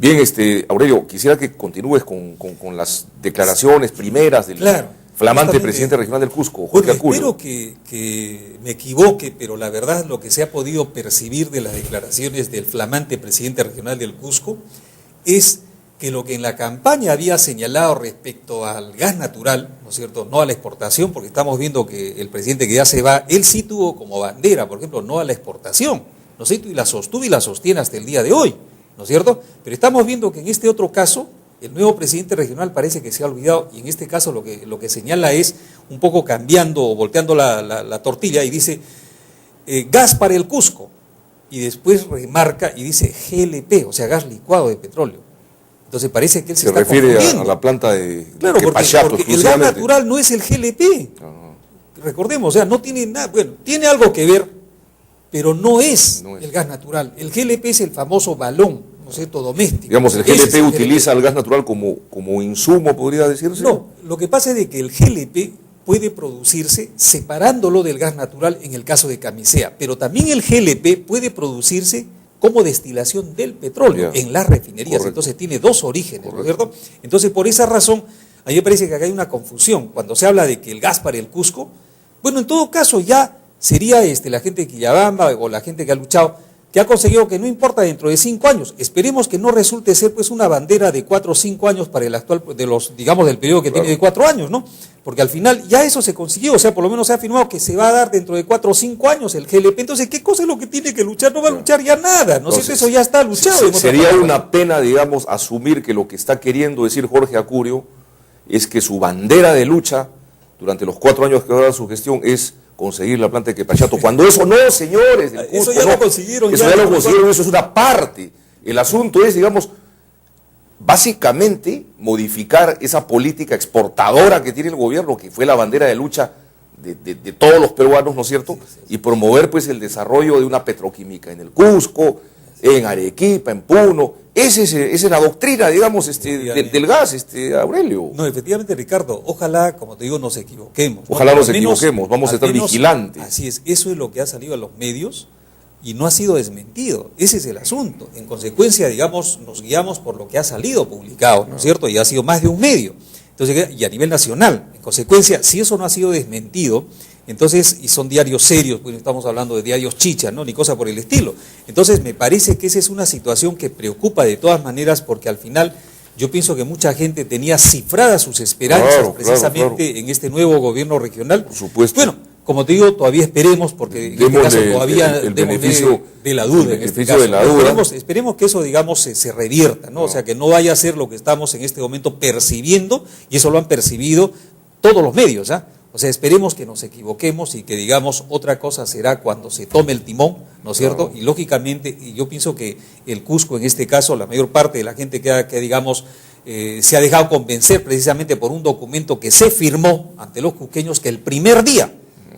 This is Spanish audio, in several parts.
Bien, Aurelio, quisiera que continúes con las declaraciones primeras del flamante presidente regional del Cusco, Jorge Acurio. Espero que me equivoque, pero la verdad lo que se ha podido percibir de las declaraciones del flamante presidente regional del Cusco es que lo que en la campaña había señalado respecto al gas natural, ¿no es cierto?, no a la exportación, porque estamos viendo que el presidente que ya se va, él sí tuvo como bandera, por ejemplo, no a la exportación, ¿no es cierto?, y la sostuvo y la sostiene hasta el día de hoy, ¿no es cierto? Pero estamos viendo que en este otro caso, el nuevo presidente regional parece que se ha olvidado, y en este caso lo que señala es un poco cambiando o volteando la tortilla y dice gas para el Cusco, y después remarca y dice GLP, o sea, gas licuado de petróleo. Entonces parece que él se está refiere a la planta de claro, porque el gas natural no es el GLP. Recordemos, o sea, no tiene nada, bueno, tiene algo que ver, pero no es el gas natural. El GLP es el famoso balón, ¿no es cierto?, doméstico. Digamos, el GLP utiliza el gas natural como insumo, podría decirse. No, lo que pasa es de que el GLP puede producirse separándolo del gas natural en el caso de Camisea, pero también el GLP puede producirse como destilación del petróleo en las refinerías. Correcto. Entonces tiene dos orígenes, ¿no es cierto? Entonces por esa razón, a mí me parece que acá hay una confusión. Cuando se habla de que el gas para el Cusco, bueno, en todo caso ya sería la gente de Quillabamba o la gente que ha luchado, que ha conseguido que no importa dentro de 5 años. Esperemos que no resulte ser pues una bandera de 4 o 5 años para el actual, del periodo que tiene de 4 años, ¿no? Porque al final ya eso se consiguió, o sea, por lo menos se ha afirmado que se va a dar dentro de 4 o 5 años el GLP. Entonces, ¿qué cosa es lo que tiene que luchar? No va a luchar ya nada, ¿no? Entonces, eso ya está luchado. Sería una pena, digamos, asumir que lo que está queriendo decir Jorge Acurio es que su bandera de lucha durante los 4 años que dura su gestión es conseguir la planta de Quepachato, cuando eso no, señores. Eso ya lo consiguieron. Eso ya lo consiguieron, eso es una parte. El asunto es, digamos, básicamente modificar esa política exportadora que tiene el gobierno, que fue la bandera de lucha de todos los peruanos, ¿no es cierto? Y promover pues el desarrollo de una petroquímica en el Cusco, en Arequipa, en Puno. Esa es la doctrina, digamos, del gas, Aurelio. No, efectivamente, Ricardo, ojalá, como te digo, nos equivoquemos. Ojalá nos equivoquemos, vamos a estar vigilantes. Así es, eso es lo que ha salido a los medios y no ha sido desmentido. Ese es el asunto. En consecuencia, digamos, nos guiamos por lo que ha salido publicado, ¿no es cierto? Y ha sido más de un medio. Entonces, y a nivel nacional. En consecuencia, si eso no ha sido desmentido, entonces, y son diarios serios, pues estamos hablando de diarios chicha, ¿no? Ni cosa por el estilo. Entonces, me parece que esa es una situación que preocupa de todas maneras, porque al final yo pienso que mucha gente tenía cifradas sus esperanzas precisamente en este nuevo gobierno regional. Por supuesto. Bueno, como te digo, todavía esperemos, porque en este caso todavía el beneficio de la duda. En este caso. Esperemos que eso, digamos, se revierta, ¿no? O sea, que no vaya a ser lo que estamos en este momento percibiendo, y eso lo han percibido todos los medios, ¿ah? O sea, esperemos que nos equivoquemos y que digamos otra cosa será cuando se tome el timón, ¿no es cierto? Y lógicamente, y yo pienso que el Cusco en este caso, la mayor parte de la gente que digamos, se ha dejado convencer precisamente por un documento que se firmó ante los cusqueños que el primer día,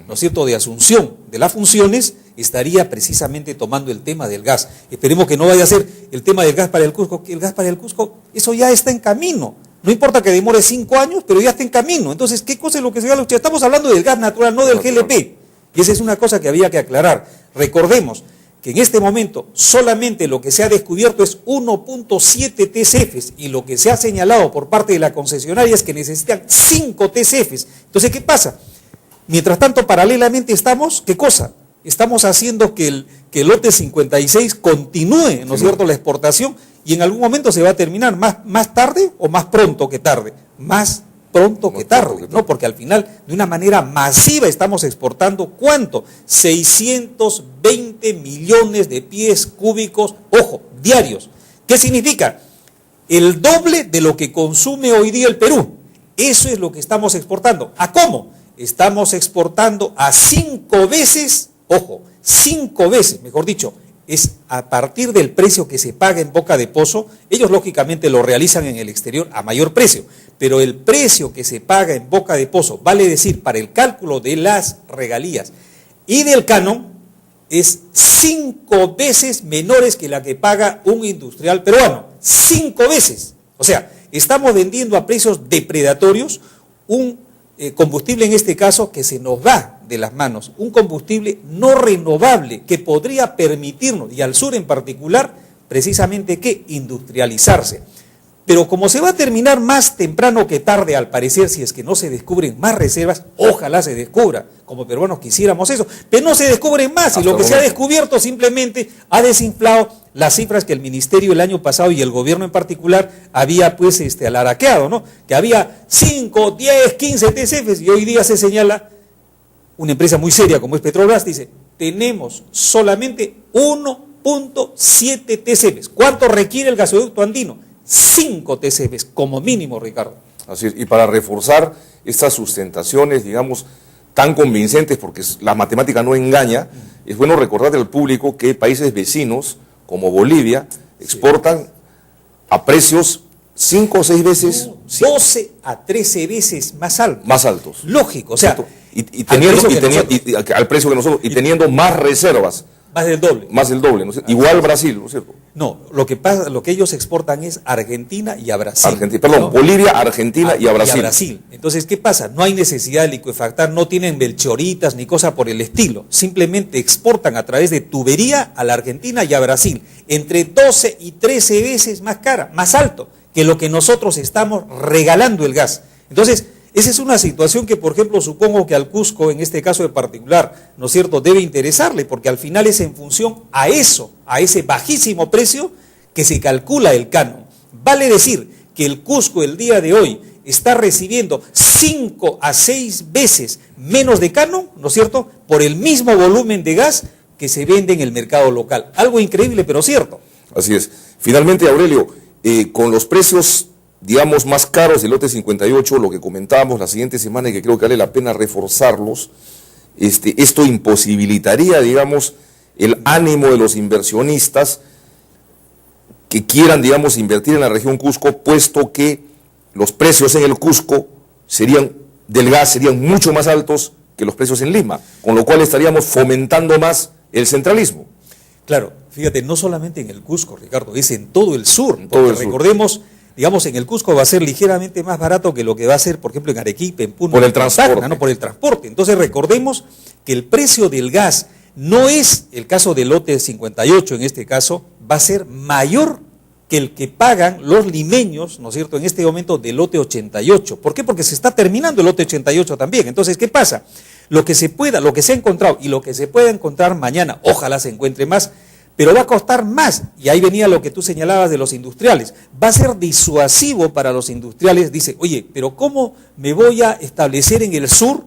¿no es cierto?, de asunción de las funciones, estaría precisamente tomando el tema del gas. Esperemos que no vaya a ser el tema del gas para el Cusco, que el gas para el Cusco, eso ya está en camino. No importa que demore 5 años, pero ya está en camino. Entonces, ¿qué cosa es lo que se va a luchar? Estamos hablando del gas natural, no del GLP. Y esa es una cosa que había que aclarar. Recordemos que en este momento solamente lo que se ha descubierto es 1.7 TCFs y lo que se ha señalado por parte de la concesionaria es que necesitan 5 TCFs. Entonces, ¿qué pasa? Mientras tanto, paralelamente estamos, ¿qué cosa? Estamos haciendo que el lote 56 continúe, ¿no es cierto?, la exportación, y en algún momento se va a terminar, más tarde o más pronto que tarde, más pronto que tarde, ¿no? Porque al final, de una manera masiva, estamos exportando, ¿cuánto? 620 millones de pies cúbicos, ojo, diarios. ¿Qué significa? El doble de lo que consume hoy día el Perú. Eso es lo que estamos exportando. ¿A cómo? Estamos exportando a 5 veces, ojo, 5 veces, mejor dicho, es a partir del precio que se paga en Boca de Pozo. Ellos lógicamente lo realizan en el exterior a mayor precio, pero el precio que se paga en Boca de Pozo, vale decir, para el cálculo de las regalías y del canon, es 5 veces menores que la que paga un industrial peruano. 5 veces. O sea, estamos vendiendo a precios depredatorios un combustible en este caso que se nos va de las manos, un combustible no renovable que podría permitirnos, y al sur en particular, precisamente ¿qué? Industrializarse. Pero como se va a terminar más temprano que tarde, al parecer, si es que no se descubren más reservas, ojalá se descubra, como peruanos quisiéramos eso, pero no se descubren más, y lo que se ha descubierto simplemente ha desinflado las cifras que el ministerio el año pasado y el gobierno en particular había pues alaraqueado, ¿no? Que había 5, 10, 15 TCFs, y hoy día se señala, una empresa muy seria como es Petrobras, dice, tenemos solamente 1.7 TCFs. ¿Cuánto requiere el gasoducto andino? 5 TCFs como mínimo, Ricardo. Así es, y para reforzar estas sustentaciones, digamos, tan convincentes, porque la matemática no engaña, es bueno recordarle al público que países vecinos, como Bolivia, exportan a precios 5 o 6 veces... 12 a 13 veces más altos. Más altos. Lógico, o sea... al precio que nosotros, y teniendo más reservas. Más del doble. Más del doble, ¿no es cierto? Igual Brasil, ¿no es cierto? No, lo que pasa, lo que ellos exportan es a Argentina y a Brasil. ¿No? Bolivia, Argentina y a Brasil. Y a Brasil. Entonces, ¿qué pasa? No hay necesidad de licuefactar, no tienen belchoritas ni cosa por el estilo. Simplemente exportan a través de tubería a la Argentina y a Brasil. Entre 12 y 13 veces más cara, más alto que lo que nosotros estamos regalando el gas. Entonces, esa es una situación que, por ejemplo, supongo que al Cusco, en este caso de particular, ¿no es cierto?, debe interesarle, porque al final es en función a eso, a ese bajísimo precio que se calcula el canon. Vale decir que el Cusco el día de hoy está recibiendo 5 a 6 veces menos de canon, ¿no es cierto?, por el mismo volumen de gas que se vende en el mercado local. Algo increíble, pero cierto. Así es. Finalmente, Aurelio, con los precios, digamos, más caros del lote 58, lo que comentábamos la siguiente semana y que creo que vale la pena reforzarlos, esto imposibilitaría, digamos, el ánimo de los inversionistas que quieran, digamos, invertir en la región Cusco, puesto que los precios en el Cusco del gas serían mucho más altos que los precios en Lima, con lo cual estaríamos fomentando más el centralismo. Claro, fíjate, no solamente en el Cusco, Ricardo, es en todo el sur, porque recordemos, digamos, en el Cusco va a ser ligeramente más barato que lo que va a ser, por ejemplo, en Arequipa, en Puno. Por el transporte. ¿No? Por el transporte. Entonces recordemos que el precio del gas no es, el caso del lote 58 en este caso, va a ser mayor que el que pagan los limeños, ¿no es cierto?, en este momento del lote 88. ¿Por qué? Porque se está terminando el lote 88 también. Entonces, ¿qué pasa? Lo que se ha encontrado y lo que se pueda encontrar mañana, ojalá se encuentre más, pero va a costar más, y ahí venía lo que tú señalabas de los industriales, va a ser disuasivo para los industriales. Dice, oye, pero ¿cómo me voy a establecer en el sur,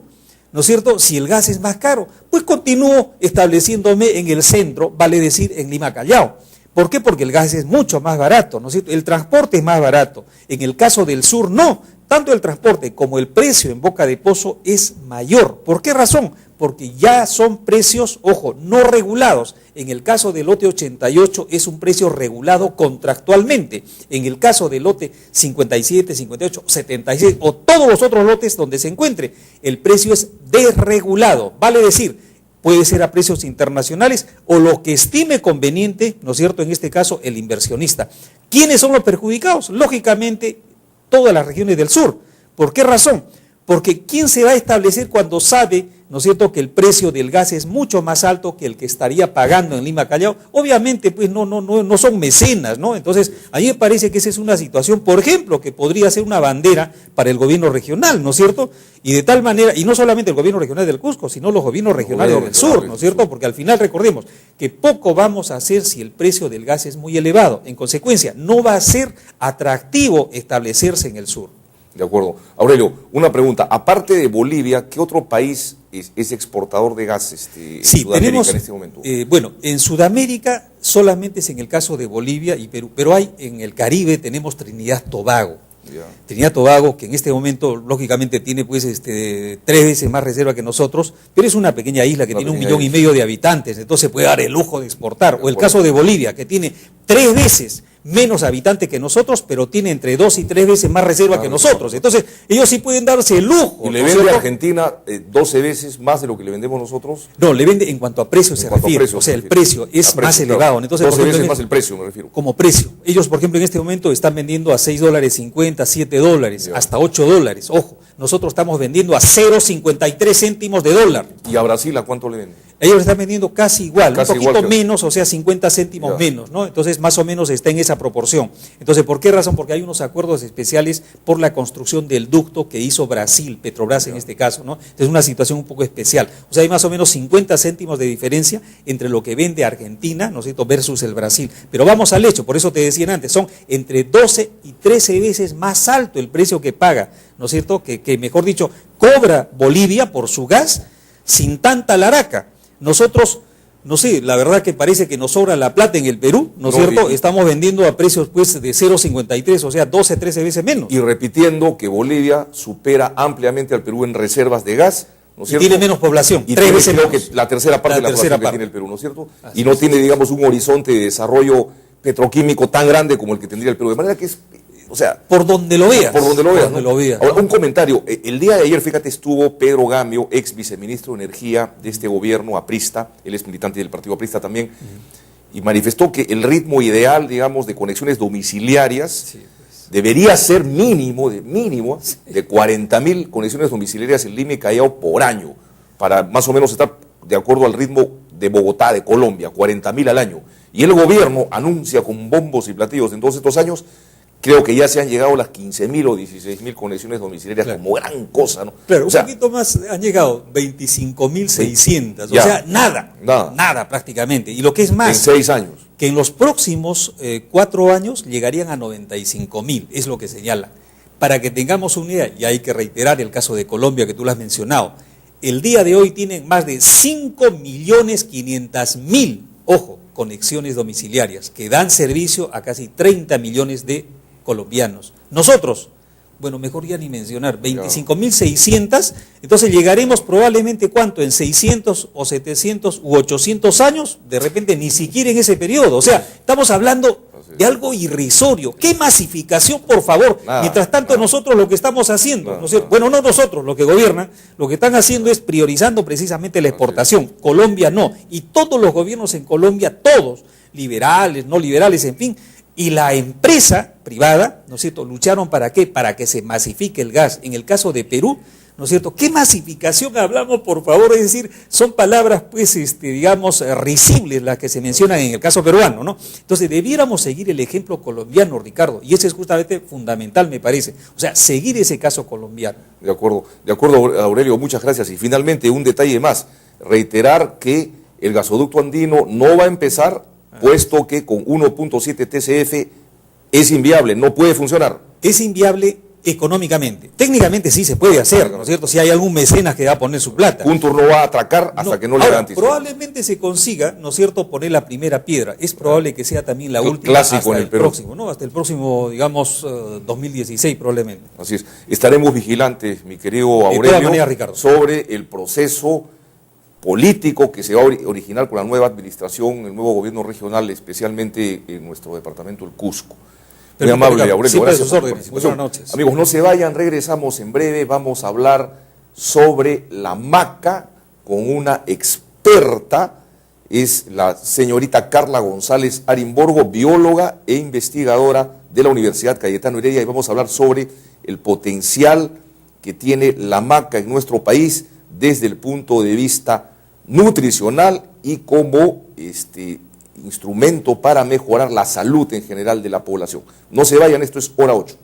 ¿no es cierto?, si el gas es más caro? Pues continúo estableciéndome en el centro, vale decir, en Lima Callao. ¿Por qué? Porque el gas es mucho más barato, ¿no es cierto? El transporte es más barato. En el caso del sur, no. Tanto el transporte como el precio en Boca de Pozo es mayor. ¿Por qué razón? Porque ya son precios, ojo, no regulados. En el caso del lote 88 es un precio regulado contractualmente. En el caso del lote 57, 58, 76 o todos los otros lotes donde se encuentre, el precio es desregulado. Vale decir, puede ser a precios internacionales o lo que estime conveniente, ¿no es cierto?, en este caso el inversionista. ¿Quiénes son los perjudicados? Lógicamente, todas las regiones del sur. ¿Por qué razón? Porque ¿quién se va a establecer cuando sabe, ¿no es cierto?, que el precio del gas es mucho más alto que el que estaría pagando en Lima Callao? Obviamente, pues no son mecenas, ¿no? Entonces, a mí me parece que esa es una situación, por ejemplo, que podría ser una bandera para el gobierno regional, ¿no es cierto? Y de tal manera, y no solamente el gobierno regional del Cusco, sino los gobiernos regionales del sur, ¿no es cierto? Porque al final recordemos que poco vamos a hacer si el precio del gas es muy elevado. En consecuencia, no va a ser atractivo establecerse en el sur. De acuerdo. Aurelio, una pregunta. Aparte de Bolivia, ¿qué otro país es exportador de gas en Sudamérica en este momento? Bueno, en Sudamérica solamente es en el caso de Bolivia y Perú, pero hay en el Caribe tenemos Trinidad Tobago. Yeah. Trinidad Tobago, que en este momento lógicamente tiene pues 3 veces más reserva que nosotros, pero es una pequeña isla que tiene 1,5 millones de habitantes, entonces puede dar el lujo de exportar. O el caso de Bolivia, que tiene 3 veces menos habitantes que nosotros, pero tiene entre 2 y 3 veces más reserva que nosotros. Entonces, ellos sí pueden darse el lujo. ¿Y le vende a Argentina 12 veces más de lo que le vendemos nosotros? No, le vende en cuanto a precio se refiere. O sea, el precio es más elevado. Entonces, 12 veces más el precio, me refiero. Como precio. Ellos, por ejemplo, en este momento están vendiendo a $6.50, $7, hasta $8. Ojo, nosotros estamos vendiendo a 0.53 céntimos de dólar. ¿Y a Brasil a cuánto le venden? Ellos están vendiendo casi igual, un poquito menos, o sea, 50 céntimos ya. menos, ¿no? Entonces, más o menos está en esa proporción. Entonces, ¿por qué razón? Porque hay unos acuerdos especiales por la construcción del ducto que hizo Brasil, Petrobras en este caso, ¿no? Es una situación un poco especial. O sea, hay más o menos 50 céntimos de diferencia entre lo que vende Argentina, ¿no es cierto?, versus el Brasil. Pero vamos al hecho, por eso te decían antes, son entre 12 y 13 veces más alto el precio que paga, ¿no es cierto?, que mejor dicho, cobra Bolivia por su gas sin tanta laraca. Nosotros, no sé, la verdad que parece que nos sobra la plata en el Perú, ¿no es cierto? Estamos vendiendo a precios pues de 0.53, o sea, 12, 13 veces menos. Y repitiendo que Bolivia supera ampliamente al Perú en reservas de gas, ¿no es cierto? Y tiene menos población, y 3 veces creo menos. que la tercera parte de la población que tiene el Perú, ¿no es cierto? Y no tiene, digamos, un horizonte de desarrollo petroquímico tan grande como el que tendría el Perú. De manera que es, o sea... Por donde lo veas. Por donde lo veas, ¿no? Ahora, ¿no? un comentario. El día de ayer, fíjate, estuvo Pedro Gamio, ex viceministro de Energía de este gobierno aprista, él es militante del partido aprista también, y manifestó que el ritmo ideal, digamos, de conexiones domiciliarias debería ser mínimo de 40.000 conexiones domiciliarias en Lima y Callao por año, para más o menos estar de acuerdo al ritmo de Bogotá, de Colombia, 40.000 al año. Y el gobierno anuncia con bombos y platillos en todos estos años, creo que ya se han llegado las 15.000 o 16.000 conexiones domiciliarias, claro, como gran cosa, ¿no? Claro, o sea, un poquito más han llegado 25.600, o sea, nada prácticamente. Y lo que es más, en 6 años. Que en los próximos 4 años llegarían a 95.000, es lo que señala. Para que tengamos una idea, y hay que reiterar el caso de Colombia que tú lo has mencionado, el día de hoy tienen más de 5.500.000, ojo, conexiones domiciliarias, que dan servicio a casi 30 millones de colombianos. Nosotros, bueno, mejor ya ni mencionar, 25.600, entonces llegaremos probablemente, ¿cuánto? En 600 o 700 u 800 años, de repente ni siquiera en ese periodo. O sea, estamos hablando de algo irrisorio. ¿Qué masificación, por favor? Mientras tanto, nosotros lo que estamos haciendo, ¿no es cierto? Bueno, no nosotros, los que gobiernan, lo que están haciendo es priorizando precisamente la exportación. Colombia no. Y todos los gobiernos en Colombia, todos, liberales, no liberales, en fin, y la empresa privada, ¿no es cierto?, lucharon ¿para qué? Para que se masifique el gas. En el caso de Perú, ¿no es cierto? ¿Qué masificación hablamos, por favor? Es decir, son palabras, pues, digamos, risibles las que se mencionan en el caso peruano, ¿no? Entonces, debiéramos seguir el ejemplo colombiano, Ricardo, y ese es justamente fundamental, me parece. O sea, seguir ese caso colombiano. De acuerdo, Aurelio, muchas gracias. Y finalmente, un detalle más, reiterar que el gasoducto andino no va a empezar, puesto que con 1.7 TCF es inviable, no puede funcionar. Es inviable económicamente. Técnicamente sí se puede hacer, ¿no es cierto? Si hay algún mecenas que va a poner su plata. Juntos no va a atracar hasta que no le garantice. Probablemente se consiga, ¿no es cierto?, poner la primera piedra. Es probable que sea también la última clásico hasta en el Perú. Próximo, ¿no? Hasta el próximo, digamos, 2016 probablemente. Así es. Estaremos vigilantes, mi querido Aurelio, de todas maneras, Ricardo, sobre el proceso político que se va a originar con la nueva administración, el nuevo gobierno regional, especialmente en nuestro departamento, el Cusco. Muy amable, Aurelio, gracias por su participación. Buenas noches. Amigos, no se vayan, regresamos en breve, vamos a hablar sobre la maca con una experta, es la señorita Carla González Arimborgo, bióloga e investigadora de la Universidad Cayetano Heredia, y vamos a hablar sobre el potencial que tiene la maca en nuestro país desde el punto de vista nutricional y como instrumento para mejorar la salud en general de la población. No se vayan, esto es Hora 8.